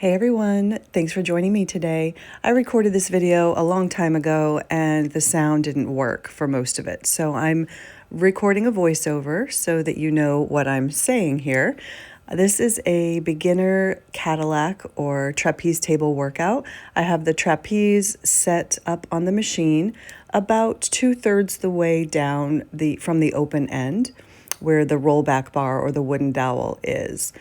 Hey everyone, thanks for joining me today. I recorded this video a long time ago and the sound didn't work for most of it. So I'm recording a voiceover so that you know what I'm saying here. This is a beginner Cadillac or trapeze table workout. I have the trapeze set up on the machine about 2/3 the way down from the open end where the rollback bar or the wooden dowel is.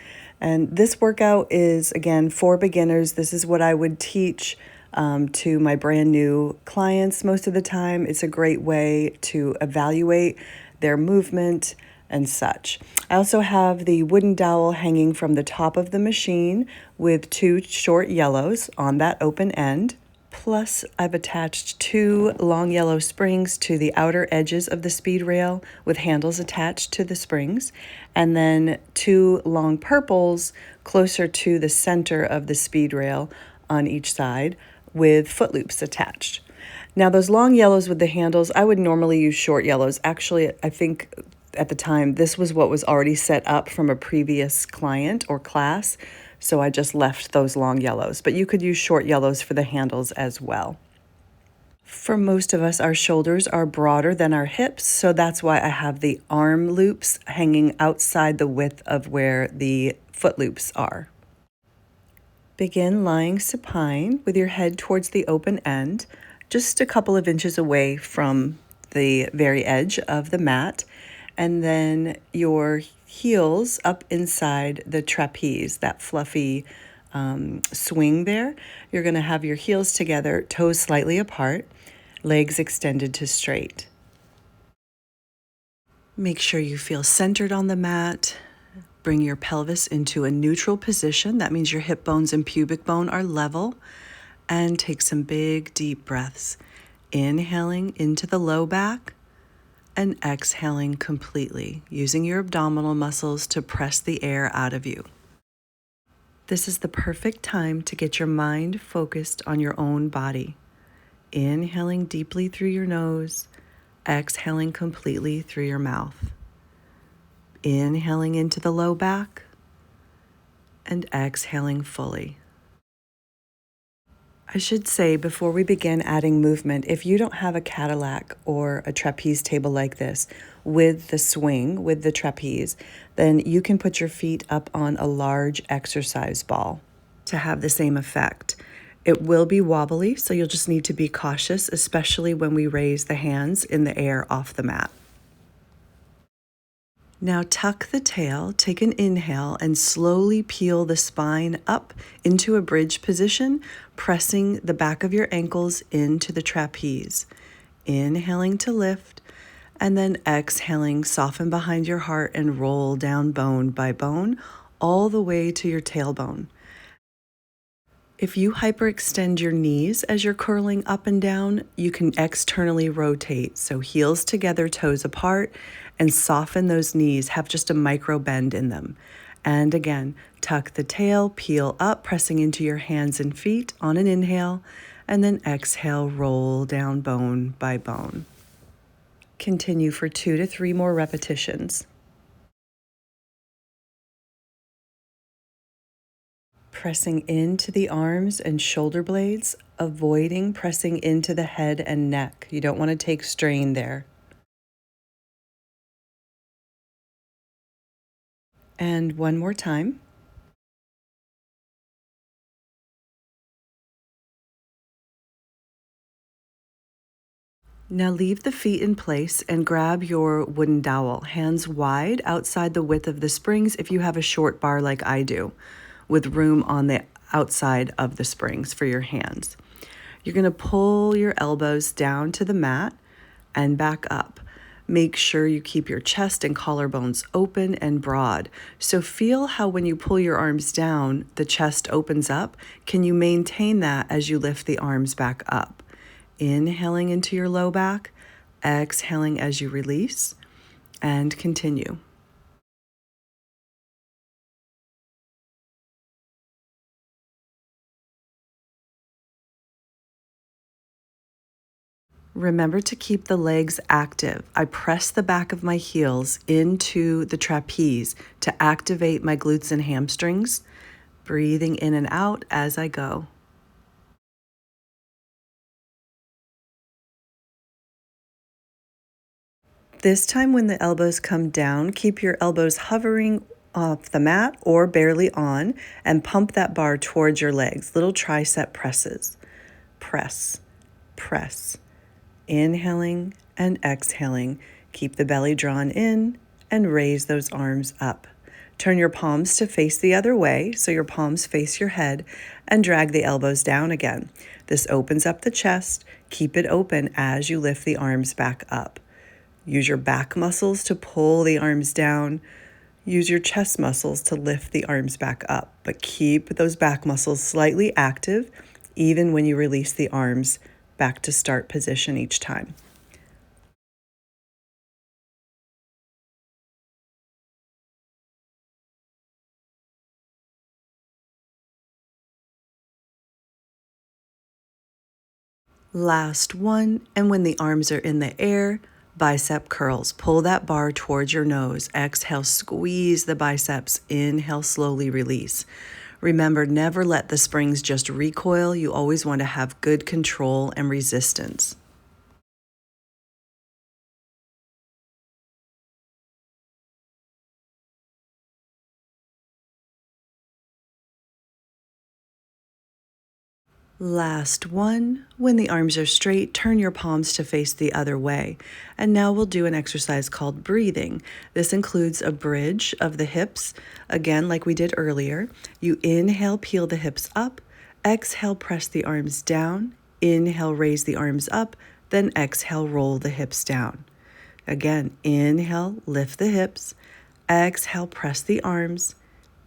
And this workout is, again, for beginners. This is what I would teach to my brand new clients most of the time. It's a great way to evaluate their movement and such. I also have the wooden dowel hanging from the top of the machine with 2 short yellows on that open end. Plus, I've attached 2 long yellow springs to the outer edges of the speed rail with handles attached to the springs, and then 2 long purples closer to the center of the speed rail on each side with foot loops attached. Now, those long yellows with the handles, I would normally use short yellows. Actually, I think at the time, this was what was already set up from a previous client or class. So I just left those long yellows, but you could use short yellows for the handles as well. For most of us, our shoulders are broader than our hips, so that's why I have the arm loops hanging outside the width of where the foot loops are. Begin lying supine with your head towards the open end, just a couple of inches away from the very edge of the mat, and then your heels up inside the trapeze, that fluffy swing there. You're going to have your heels together, toes slightly apart, legs extended to straight. Make sure you feel centered on the mat. Bring your pelvis into a neutral position. That means your hip bones and pubic bone are level. And take some big, deep breaths. Inhaling into the low back and exhaling completely, using your abdominal muscles to press the air out of you. This is the perfect time to get your mind focused on your own body. Inhaling deeply through your nose, exhaling completely through your mouth. Inhaling into the low back and exhaling fully. I should say before we begin adding movement, if you don't have a Cadillac or a trapeze table like this with the swing, with the trapeze, then you can put your feet up on a large exercise ball to have the same effect. It will be wobbly, so you'll just need to be cautious, especially when we raise the hands in the air off the mat. Now tuck the tail, take an inhale, and slowly peel the spine up into a bridge position, pressing the back of your ankles into the trapeze. Inhaling to lift, and then exhaling, soften behind your heart and roll down bone by bone, all the way to your tailbone. If you hyperextend your knees as you're curling up and down, you can externally rotate. So heels together, toes apart, and soften those knees. Have just a micro bend in them. And again, tuck the tail, peel up, pressing into your hands and feet on an inhale, and then exhale, roll down bone by bone. Continue for 2 to 3 more repetitions. Pressing into the arms and shoulder blades, avoiding pressing into the head and neck. You don't want to take strain there. And one more time. Now leave the feet in place and grab your wooden dowel, hands wide outside the width of the springs if you have a short bar like I do, with room on the outside of the springs for your hands. You're going to pull your elbows down to the mat and back up. Make sure you keep your chest and collarbones open and broad. So feel how when you pull your arms down, the chest opens up. Can you maintain that as you lift the arms back up? Inhaling into your low back, exhaling as you release, and continue. Remember to keep the legs active. I press the back of my heels into the trapeze to activate my glutes and hamstrings. breathing in and out as I go. This time when the elbows come down, keep your elbows hovering off the mat or barely on and pump that bar towards your legs. Little tricep presses. Press, press. Inhaling and exhaling. Keep the belly drawn in and raise those arms up. Turn your palms to face the other way so your palms face your head and drag the elbows down again. This opens up the chest. Keep it open as you lift the arms back up. Use your back muscles to pull the arms down. Use your chest muscles to lift the arms back up, but keep those back muscles slightly active even when you release the arms back to start position each time. Last one, and when the arms are in the air, bicep curls. Pull that bar towards your nose. Exhale, squeeze the biceps. Inhale, slowly release. Remember, never let the springs just recoil. You always want to have good control and resistance. Last one. When the arms are straight, turn your palms to face the other way. And now we'll do an exercise called breathing. This includes a bridge of the hips. Again, like we did earlier, you inhale, peel the hips up. Exhale, press the arms down. Inhale, raise the arms up. Then exhale, roll the hips down. Again, inhale, lift the hips. Exhale, press the arms.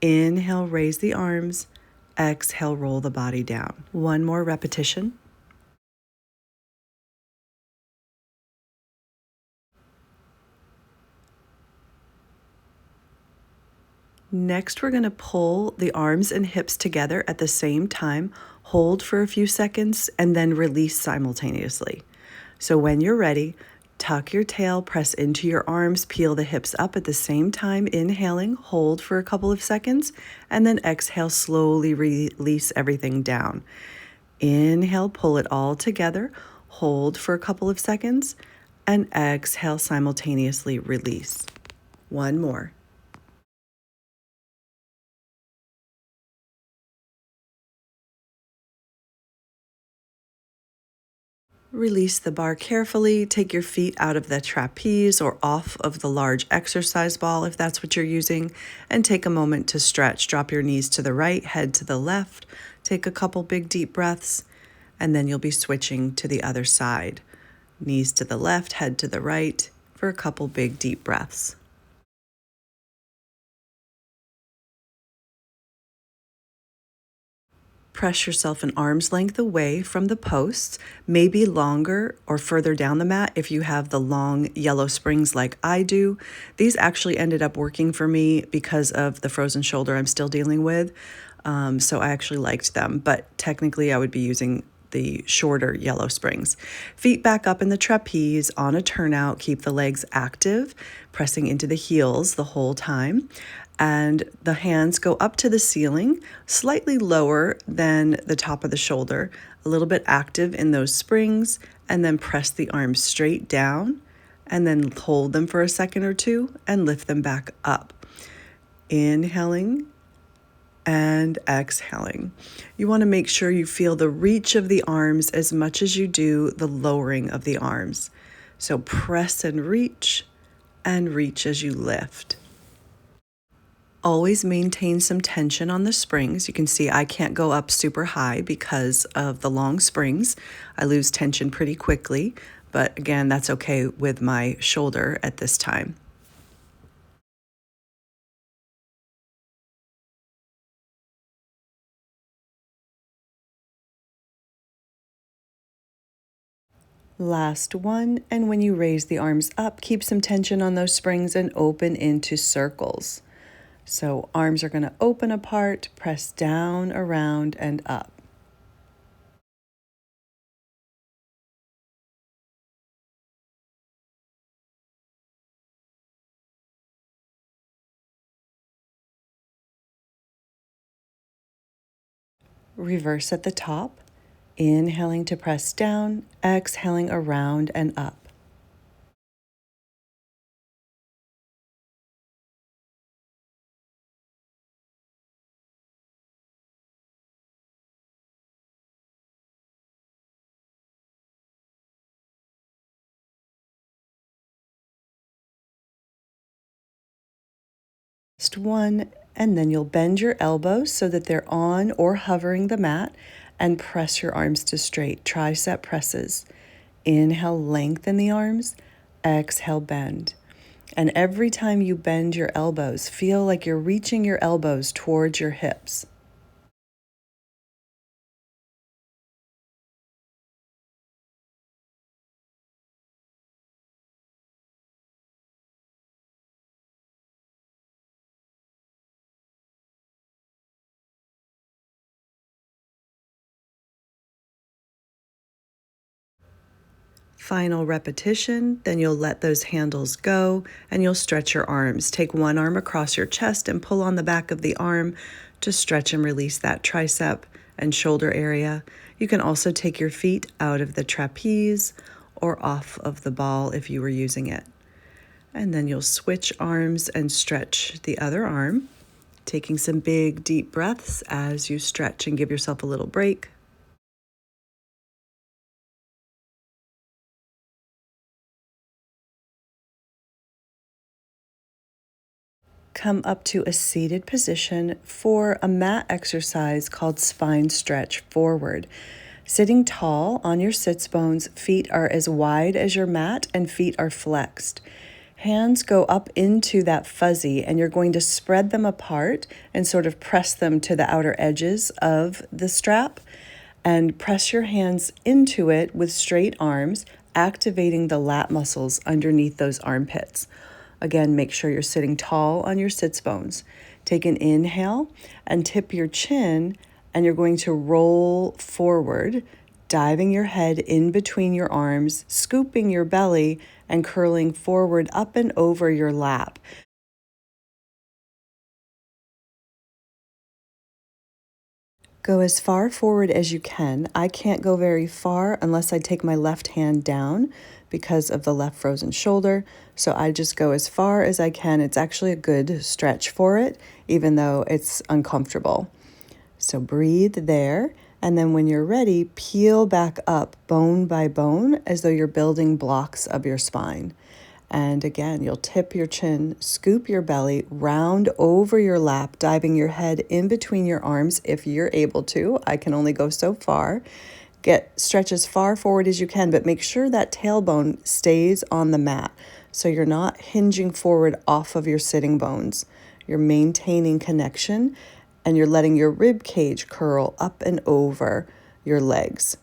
Inhale, raise the arms. Exhale, roll the body down. One more repetition. Next, we're going to pull the arms and hips together at the same time, hold for a few seconds, and then release simultaneously. So when you're ready, tuck your tail, press into your arms, peel the hips up at the same time, inhaling, hold for a couple of seconds, and then exhale, slowly release everything down. Inhale, pull it all together, hold for a couple of seconds, and exhale, simultaneously release. One more. Release the bar carefully. Take your feet out of the trapeze or off of the large exercise ball if that's what you're using, and take a moment to stretch. Drop your knees to the right, head to the left. Take a couple big deep breaths, and then you'll be switching to the other side. Knees to the left, head to the right for a couple big deep breaths. Press yourself an arm's length away from the posts, maybe longer or further down the mat if you have the long yellow springs like I do. These actually ended up working for me because of the frozen shoulder I'm still dealing with. So I actually liked them, but technically I would be using the shorter yellow springs. Feet back up in the trapeze on a turnout. Keep the legs active, pressing into the heels the whole time. And the hands go up to the ceiling, slightly lower than the top of the shoulder, a little bit active in those springs, and then press the arms straight down, and then hold them for a second or two and lift them back up. Inhaling and exhaling. You want to make sure you feel the reach of the arms as much as you do the lowering of the arms. So press and reach as you lift. Always maintain some tension on the springs. You can see I can't go up super high because of the long springs. I lose tension pretty quickly, but again, that's okay with my shoulder at this time. Last one, and when you raise the arms up, keep some tension on those springs and open into circles. So arms are going to open apart, press down, around, and up. Reverse at the top, inhaling to press down, exhaling around and up. Just one, and then you'll bend your elbows so that they're on or hovering the mat and press your arms to straight. Tricep presses. Inhale, lengthen the arms. Exhale, bend. And every time you bend your elbows, feel like you're reaching your elbows towards your hips. Final repetition, then you'll let those handles go and you'll stretch your arms. Take one arm across your chest and pull on the back of the arm to stretch and release that tricep and shoulder area. You can also take your feet out of the trapeze or off of the ball if you were using it. And then you'll switch arms and stretch the other arm, taking some big deep breaths as you stretch and give yourself a little break. Come up to a seated position for a mat exercise called spine stretch forward. Sitting tall on your sits bones, feet are as wide as your mat and feet are flexed. Hands go up into that fuzzy and you're going to spread them apart and sort of press them to the outer edges of the strap and press your hands into it with straight arms, activating the lat muscles underneath those armpits. Again, make sure you're sitting tall on your sits bones. Take an inhale and tip your chin, and you're going to roll forward, diving your head in between your arms, scooping your belly, and curling forward up and over your lap. Go as far forward as you can. I can't go very far unless I take my left hand down because of the left frozen shoulder. So I just go as far as I can. It's actually a good stretch for it, even though it's uncomfortable. So breathe there. And then when you're ready, peel back up bone by bone as though you're building blocks of your spine. And again, you'll tip your chin, scoop your belly, round over your lap, diving your head in between your arms if you're able to. I can only go so far. Stretch as far forward as you can, but make sure that tailbone stays on the mat so you're not hinging forward off of your sitting bones. You're maintaining connection and you're letting your rib cage curl up and over your legs.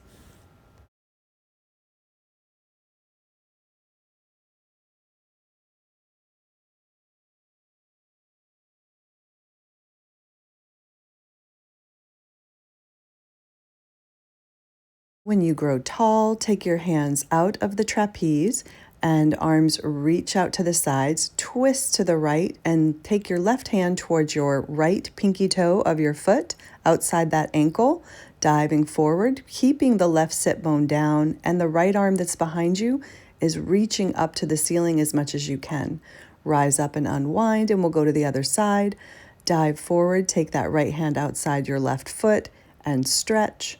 When you grow tall, take your hands out of the trapeze and arms reach out to the sides, twist to the right, and take your left hand towards your right pinky toe of your foot outside that ankle, diving forward, keeping the left sit bone down, and the right arm that's behind you is reaching up to the ceiling as much as you can. Rise up and unwind, and we'll go to the other side. Dive forward, take that right hand outside your left foot, and stretch.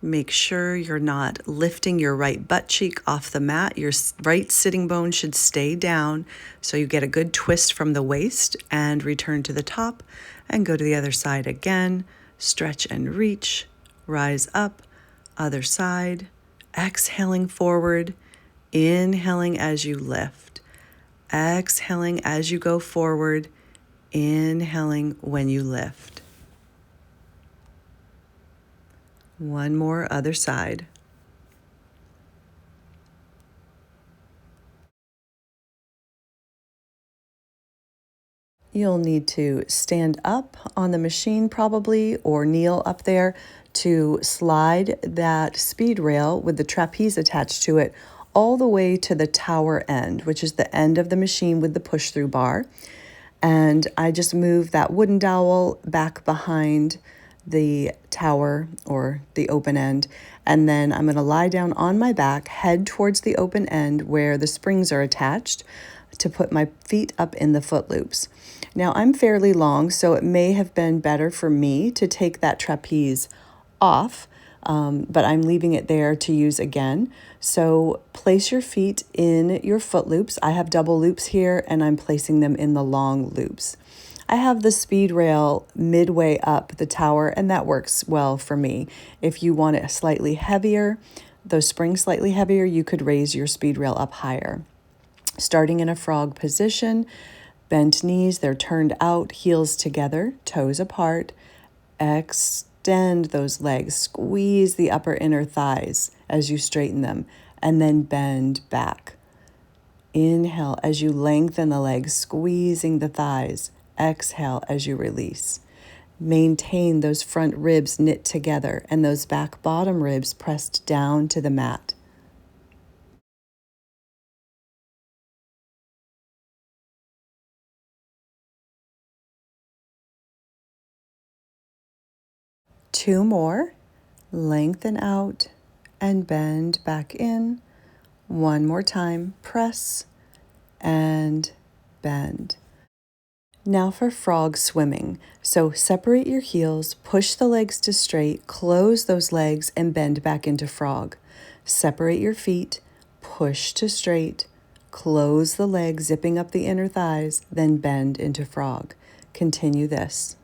Make sure you're not lifting your right butt cheek off the mat. Your right sitting bone should stay down so you get a good twist from the waist and return to the top and go to the other side again. Stretch and reach, rise up, other side, exhaling forward, inhaling as you lift, exhaling as you go forward, inhaling when you lift. One more, other side. You'll need to stand up on the machine probably or kneel up there to slide that speed rail with the trapeze attached to it all the way to the tower end, which is the end of the machine with the push-through bar. And I just move that wooden dowel back behind the tower or the open end. And then I'm going to lie down on my back, head towards the open end where the springs are attached to put my feet up in the foot loops. Now I'm fairly long, so it may have been better for me to take that trapeze off, but I'm leaving it there to use again. So place your feet in your foot loops. I have double loops here and I'm placing them in the long loops. I have the speed rail midway up the tower and that works well for me. If you want it slightly heavier, those springs slightly heavier, you could raise your speed rail up higher. Starting in a frog position, bent knees, they're turned out, heels together, toes apart. Extend those legs, squeeze the upper inner thighs as you straighten them, and then bend back. Inhale as you lengthen the legs, squeezing the thighs. Exhale as you release. Maintain those front ribs knit together and those back bottom ribs pressed down to the mat. Two more. Lengthen out and bend back in. One more time. Press and bend. Now for frog swimming. So separate your heels, push the legs to straight, close those legs and bend back into frog. Separate your feet, push to straight, close the legs, zipping up the inner thighs, then bend into frog. Continue this.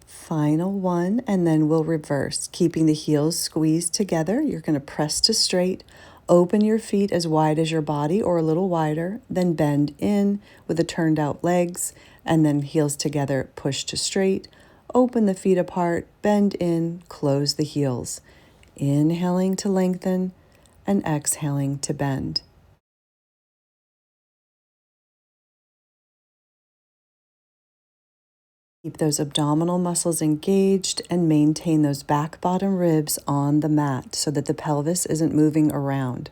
Final one, and then we'll reverse, keeping the heels squeezed together. You're going to press to straight, open your feet as wide as your body or a little wider, then bend in with the turned out legs, and then heels together, push to straight, open the feet apart, bend in, close the heels. Inhaling to lengthen and exhaling to bend. Keep those abdominal muscles engaged and maintain those back bottom ribs on the mat so that the pelvis isn't moving around.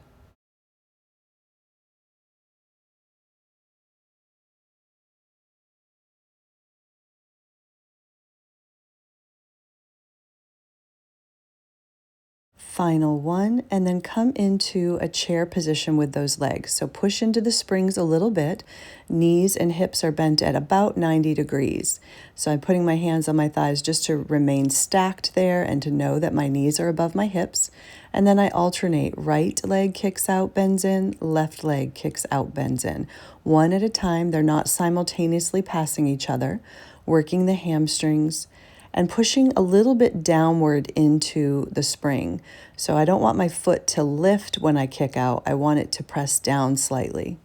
Final one, and then come into a chair position with those legs. So push into the springs a little bit. Knees and hips are bent at about 90 degrees. So I'm putting my hands on my thighs just to remain stacked there and to know that my knees are above my hips. And then I alternate. Right leg kicks out, bends in. Left leg kicks out, bends in. One at a time. They're not simultaneously passing each other. Working the hamstrings and pushing a little bit downward into the spring. So I don't want my foot to lift when I kick out. I want it to press down slightly.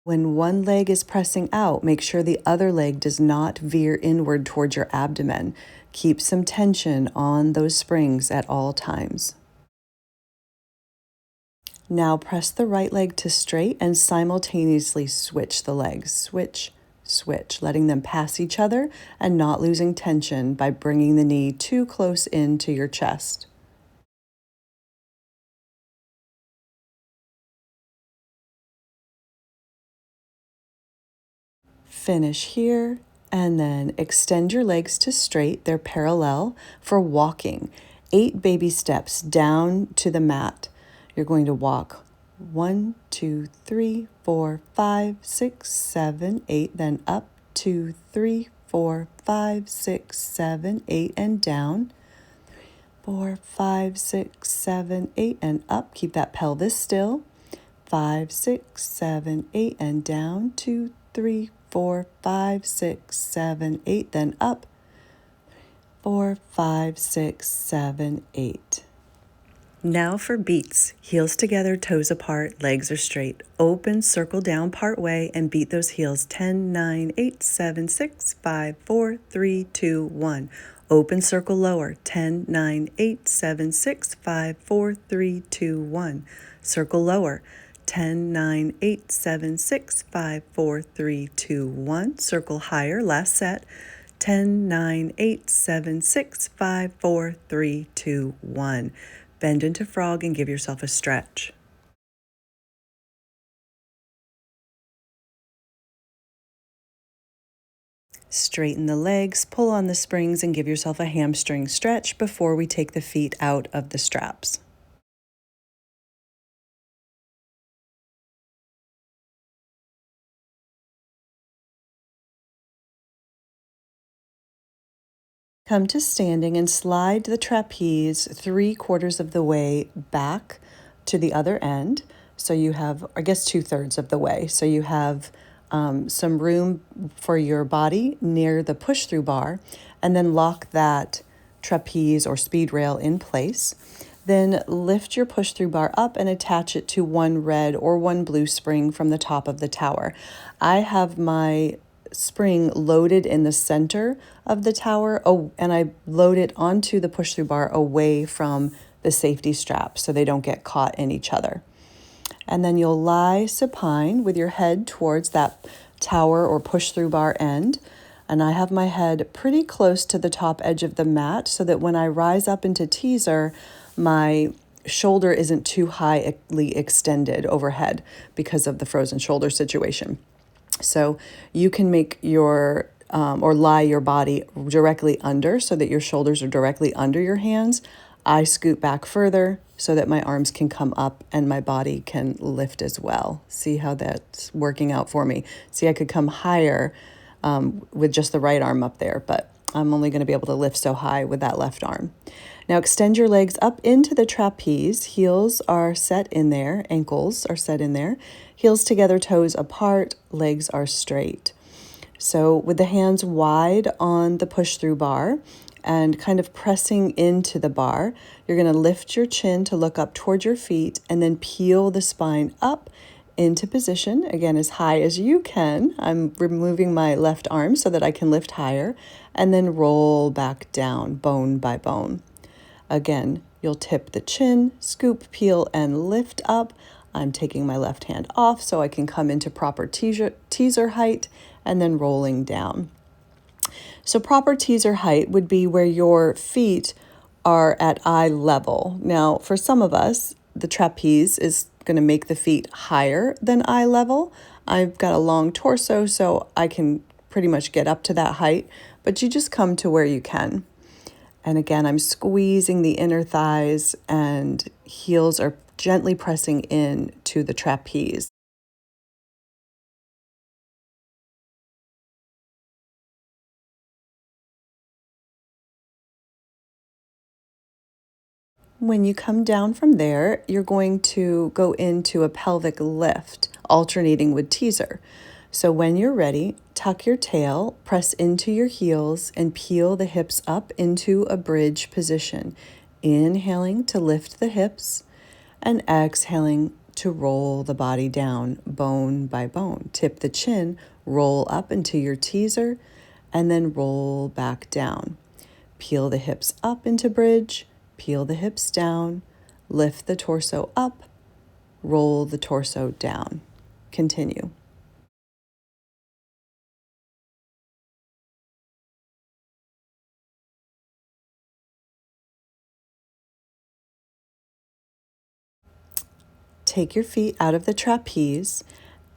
When one leg is pressing out, make sure the other leg does not veer inward towards your abdomen. Keep some tension on those springs at all times. Now press the right leg to straight and simultaneously switch the legs. Switch, switch, letting them pass each other and not losing tension by bringing the knee too close into your chest. Finish here and then extend your legs to straight. They're parallel for walking. 8 baby steps down to the mat. You're going to walk 1, 2, 3, 4, 5, 6, 7, 8, then up 2, 3, 4, 5, 6, 7, 8, and down. 4, 5, 6, 7, 8, and up. Keep that pelvis still. 5, 6, 7, 8, and down. 2, 3, 4, 5, 6, 7, 8. Then up. 4, 5, 6, 7, 8. Now for beats. Heels together, toes apart, legs are straight. Open, circle down part way, and beat those heels. 10, 9, 8, 7, 6, 5, 4, 3, 2, 1. Open, circle lower. 10, 9, 8, 7, 6, 5, 4, 3, 2, 1. Circle lower. 10, 9, 8, 7, 6, 5, 4, 3, 2, 1. Circle higher. Last set. 10, 9, 8, 7, 6, 5, 4, 3, 2, 1. Bend into frog and give yourself a stretch. Straighten the legs, pull on the springs, and give yourself a hamstring stretch before we take the feet out of the straps. Come to standing and slide the trapeze 3/4 of the way back to the other end. So you have, I guess, 2/3 of the way. So you have some room for your body near the push-through bar, and then lock that trapeze or speed rail in place. Then lift your push-through bar up and attach it to one red or one blue spring from the top of the tower. I have my spring loaded in the center of the tower, and I load it onto the push-through bar away from the safety straps so they don't get caught in each other. And then you'll lie supine with your head towards that tower or push-through bar end. And I have my head pretty close to the top edge of the mat so that when I rise up into teaser, my shoulder isn't too highly extended overhead because of the frozen shoulder situation. So you can make your or lie your body directly under so that your shoulders are directly under your hands. I scoot back further so that my arms can come up and my body can lift as well. See how that's working out for me. See, I could come higher with just the right arm up there, but I'm only going to be able to lift so high with that left arm. Now extend your legs up into the trapeze. Heels are set in there. Ankles are set in there. Heels together, toes apart, legs are straight. So with the hands wide on the push-through bar and kind of pressing into the bar, you're going to lift your chin to look up towards your feet and then peel the spine up into position, again, as high as you can. I'm removing my left arm so that I can lift higher, and then roll back down, bone by bone. Again, you'll tip the chin, scoop, peel, and lift up. I'm taking my left hand off so I can come into proper teaser height and then rolling down. So proper teaser height would be where your feet are at eye level. Now, for some of us, the trapeze is going to make the feet higher than eye level. I've got a long torso, so I can pretty much get up to that height, but you just come to where you can. And again, I'm squeezing the inner thighs and heels are gently pressing in to the trapeze. When you come down from there, you're going to go into a pelvic lift, alternating with teaser. So when you're ready, tuck your tail, press into your heels, and peel the hips up into a bridge position. Inhaling to lift the hips, and exhaling to roll the body down, bone by bone. Tip the chin, roll up into your teaser, and then roll back down. Peel the hips up into bridge, peel the hips down, lift the torso up, roll the torso down. Continue. Take your feet out of the trapeze,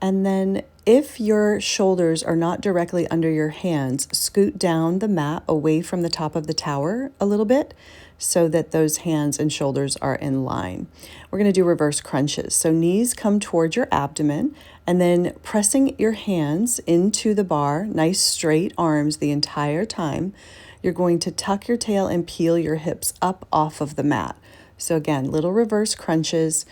and then if your shoulders are not directly under your hands, scoot down the mat away from the top of the tower a little bit so that those hands and shoulders are in line. We're going to do reverse crunches. So knees come towards your abdomen, and then pressing your hands into the bar, nice straight arms the entire time. You're going to tuck your tail and peel your hips up off of the mat. So again, little reverse crunches.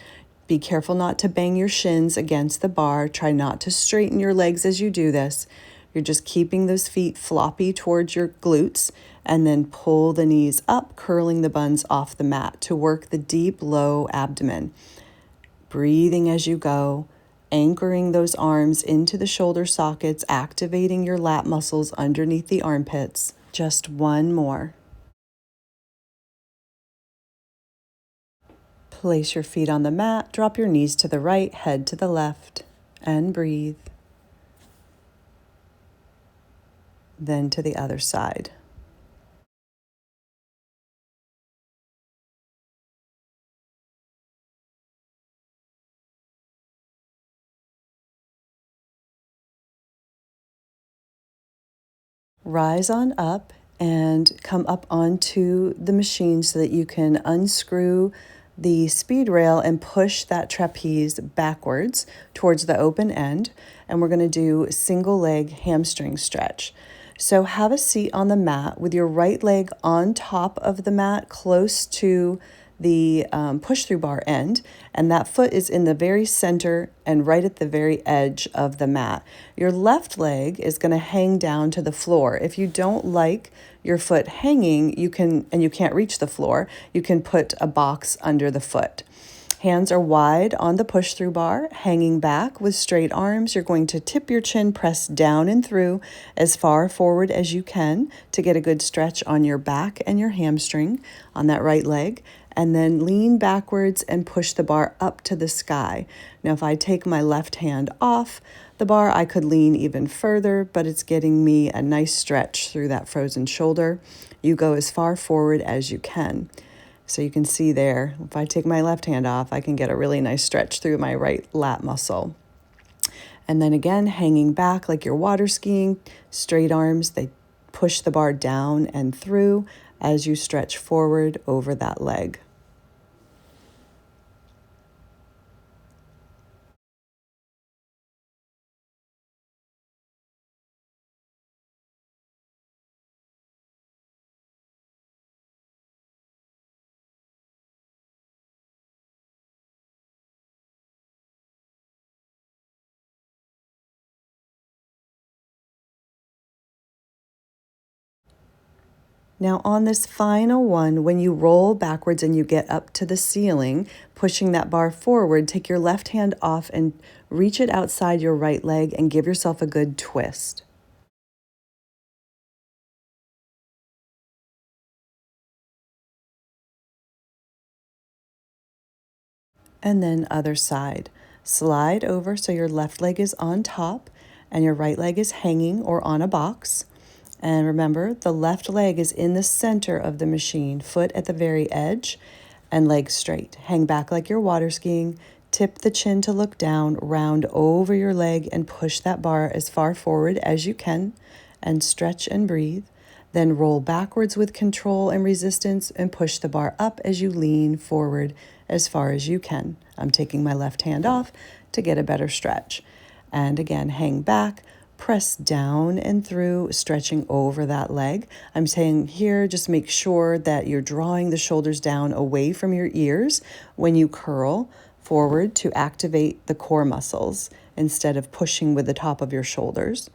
Be careful not to bang your shins against the bar. Try not to straighten your legs as you do this. You're just keeping those feet floppy towards your glutes, and then pull the knees up, curling the buns off the mat to work the deep, low abdomen. Breathing as you go, anchoring those arms into the shoulder sockets, activating your lat muscles underneath the armpits. Just one more. Place your feet on the mat, drop your knees to the right, head to the left, and breathe. Then to the other side. Rise on up and come up onto the machine so that you can unscrew the speed rail and push that trapeze backwards towards the open end. And we're going to do single leg hamstring stretch. So have a seat on the mat with your right leg on top of the mat close to the push-through bar end, and that foot is in the very center and right at the very edge of the mat. Your left leg is going to hang down to the floor. If you don't like your foot hanging, you can't reach the floor, you can put a box under the foot. Hands are wide on the push-through bar, hanging back with straight arms. You're going to tip your chin, press down and through as far forward as you can to get a good stretch on your back and your hamstring on that right leg. And then lean backwards and push the bar up to the sky. Now, if I take my left hand off the bar, I could lean even further, but it's getting me a nice stretch through that frozen shoulder. You go as far forward as you can. So you can see there, if I take my left hand off, I can get a really nice stretch through my right lat muscle. And then again, hanging back like you're water skiing, straight arms, they push the bar down and through as you stretch forward over that leg. Now on this final one, when you roll backwards and you get up to the ceiling, pushing that bar forward, take your left hand off and reach it outside your right leg and give yourself a good twist. And then other side. Slide over so your left leg is on top and your right leg is hanging or on a box. And remember, the left leg is in the center of the machine, foot at the very edge, and leg straight. Hang back like you're water skiing, tip the chin to look down, round over your leg, and push that bar as far forward as you can, and stretch and breathe. Then roll backwards with control and resistance, and push the bar up as you lean forward as far as you can. I'm taking my left hand off to get a better stretch. And again, hang back, press down and through, stretching over that leg. I'm saying here, just make sure that you're drawing the shoulders down away from your ears when you curl forward to activate the core muscles instead of pushing with the top of your shoulders.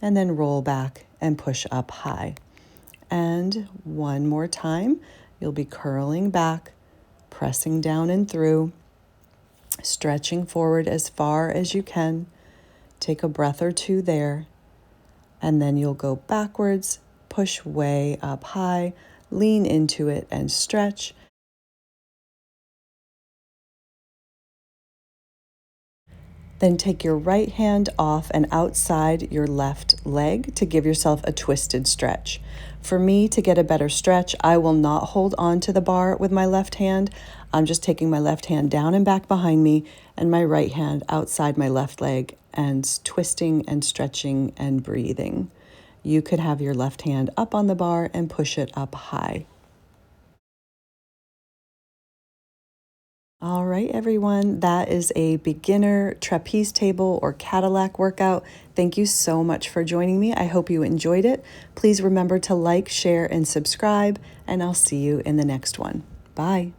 And then roll back and push up high. And one more time, you'll be curling back, pressing down and through, stretching forward as far as you can. Take a breath or two there, and then you'll go backwards, push way up high, lean into it and stretch. Then take your right hand off and outside your left leg to give yourself a twisted stretch. For me, to get a better stretch, I will not hold on to the bar with my left hand. I'm just taking my left hand down and back behind me and my right hand outside my left leg and twisting and stretching and breathing. You could have your left hand up on the bar and push it up high. All right, everyone, that is a beginner trapeze table or Cadillac workout. Thank you so much for joining me. I hope you enjoyed it. Please remember to like, share, and subscribe, and I'll see you in the next one. Bye.